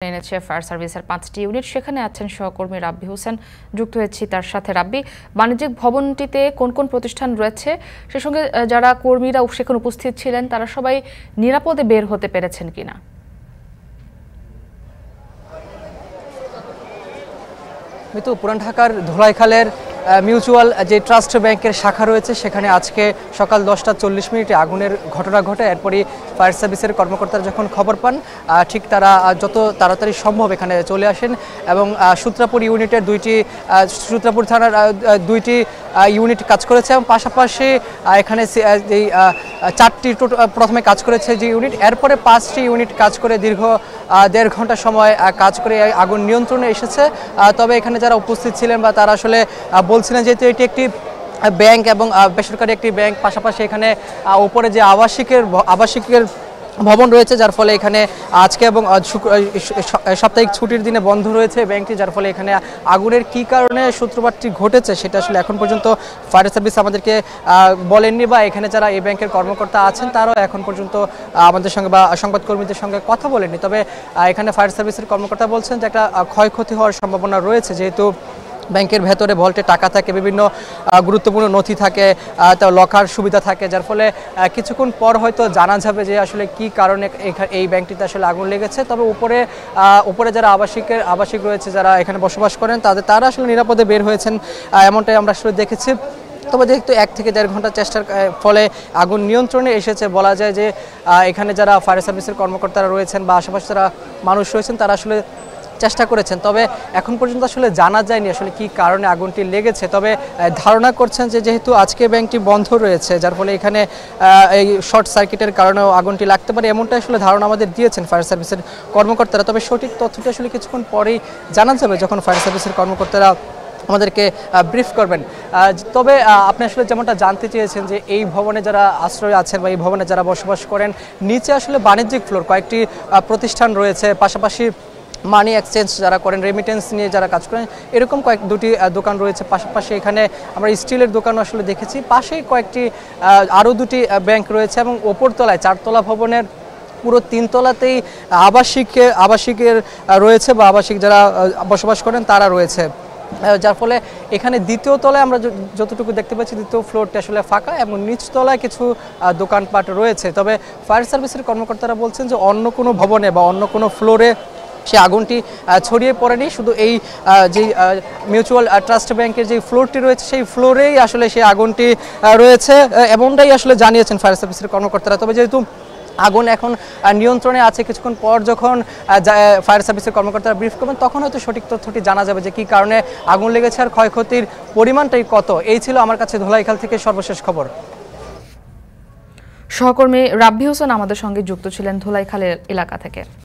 এনেছে ফায়ার সার্ভিসের 5টি ইউনিট। সেখানে আছেন সহকর্মী রাব্বি হোসেন, যুক্ত হয়েছি তার সাথে। রাব্বি, বাণিজ্যিক ভবনটিতে কোন কোন প্রতিষ্ঠান রয়েছে, সে সঙ্গে যারা কর্মীরা সেখানে উপস্থিত ছিলেন তারা সবাই নিরাপদে বের হতে পেরেছেন কিনা? মিতু, পুরান ঢাকার ধোলাইখালের মিউচুয়াল যে ট্রাস্ট ব্যাংকের শাখা রয়েছে সেখানে আজকে সকাল 10:40 আগুনের ঘটনা ঘটে। এরপরই ফায়ার সার্ভিসের কর্মকর্তারা যখন খবর পান ঠিক তারা যত তাড়াতাড়ি সম্ভব এখানে চলে আসেন এবং সূত্রাপুর ইউনিটের সূত্রাপুর থানার দুইটি ইউনিট কাজ করেছে এবং পাশাপাশি এখানে যেই 4টি প্রথমে কাজ করেছে যে ইউনিট, এরপরে 5টি ইউনিট কাজ করে দীর্ঘ 1.5 ঘন্টা সময় কাজ করে আগুন নিয়ন্ত্রণে এসেছে। তবে এখানে যারা উপস্থিত ছিলেন বা তারা আসলে বলছিলেন যেহেতু এটি একটি ব্যাংক এবং বেসরকারি একটি ব্যাংক, পাশাপাশি এখানে উপরে যে আবাসিকের ভবন রয়েছে, যার ফলে এখানে আজকে এবং সাপ্তাহিক ছুটির দিনে বন্ধ রয়েছে ব্যাংকটি, যার ফলে এখানে আগুনের কী কারণে সূত্রপাতটি ঘটেছে সেটা আসলে এখন পর্যন্ত ফায়ার সার্ভিস আমাদেরকে বলেননি, বা এখানে যারা এই ব্যাংকের কর্মকর্তা আছেন তারাও এখন পর্যন্ত আমাদের সঙ্গে বা সংবাদকর্মীদের সঙ্গে কথা বলেননি। তবে এখানে ফায়ার সার্ভিসের কর্মকর্তা বলছেন যে একটা ক্ষয়ক্ষতি হওয়ার সম্ভাবনা রয়েছে, যেহেতু ব্যাংকের ভেতরে ভল্টে টাকা থাকে, বিভিন্ন গুরুত্বপূর্ণ নথি থাকে, লকার সুবিধা থাকে, যার ফলে কিছুক্ষণ পর হয়তো জানা যাবে যে আসলে কি কারণে এই ব্যাংকটিতে আসলে আগুন লেগেছে। তবে উপরে যারা আবাসিক রয়েছে, যারা এখানে বসবাস করেন তারা আসলে নিরাপদে বের হয়েছেন, এমনটাই আমরা আসলে দেখেছি। তবে যেহেতু 1 থেকে 1.5 ঘন্টা চেষ্টার ফলে আগুন নিয়ন্ত্রণে এসেছে, বলা যায় যে এখানে যারা ফায়ার সার্ভিসের কর্মকর্তারা রয়েছেন বা আশেপাশে যারা মানুষ রয়েছেন তারা আসলে চেষ্টা করেছেন। তবে এখন পর্যন্ত আসলে জানা যায়নি আসলে কি কারণে আগুনটি লেগেছে। তবে ধারণা করছেন যে যেহেতু আজকে ব্যাংকটি বন্ধ রয়েছে, যার ফলে এখানে এই শর্ট সার্কিটের কারণেও আগুনটি লাগতে পারে, এমনটা আসলে ধারণা আমাদের দিয়েছেন ফায়ার সার্ভিসের কর্মকর্তারা। তবে সঠিক তথ্যটি আসলে কিছুক্ষণ পরেই জানা যাবে যখন ফায়ার সার্ভিসের কর্মকর্তারা আমাদেরকে ব্রিফ করবেন। তবে আপনি আসলে যেমনটা জানতে চেয়েছেন যে এই ভবনে যারা আশ্রয় আছেন বা এই ভবনে যারা বসবাস করেন, নিচে আসলে বাণিজ্যিক ফ্লোর কয়েকটি প্রতিষ্ঠান রয়েছে, পাশাপাশি মানি এক্সচেঞ্জ যারা করেন, রেমিটেন্স নিয়ে যারা কাজ করেন, এরকম দুটি দোকান রয়েছে। পাশাপাশি এখানে আমরা স্টিলের দোকানও আসলে দেখেছি, পাশেই কয়েকটি আরও 2টি ব্যাংক রয়েছে এবং ওপরতলায় 4তলা ভবনের পুরো 3 তলাতেই আবাসিকের রয়েছে বা আবাসিক যারা বসবাস করেন তারা রয়েছে, যার ফলে এখানে 2য় তলায় আমরা যতটুকু দেখতে পাচ্ছি 2য় ফ্লোরটি আসলে ফাঁকা এবং নিচতলায় কিছু দোকানপাট রয়েছে। তবে ফায়ার সার্ভিসের কর্মকর্তারা বলছেন যে অন্য কোনো ভবনে বা অন্য কোনো ফ্লোরে সে আগুনটি ছড়িয়ে পড়েনি, শুধু এই যে মিউচুয়াল ট্রাস্ট ব্যাংকের যে ফ্লোরটি রয়েছে সেই ফ্লোরেই আসলে সেই আগুনটি রয়েছে, এমনটাই আসলে জানিয়েছেন ফায়ার সার্ভিসের কর্মকর্তারা। তবে যেহেতু আগুন এখন নিয়ন্ত্রণে আছে, কিছুক্ষণ পর যখন ফায়ার সার্ভিসের কর্মকর্তারা ব্রিফ করবেন তখন হয়তো সঠিক তথ্যটি জানা যাবে যে কী কারণে আগুন লেগেছে আর ক্ষয়ক্ষতির পরিমাণটাই কত। এই ছিল আমার কাছে ধোলাইখাল থেকে সর্বশেষ খবর। সহকর্মী রাব্বি হোসেন আমাদের সঙ্গে যুক্ত ছিলেন ধোলাইখাল এলাকা থেকে।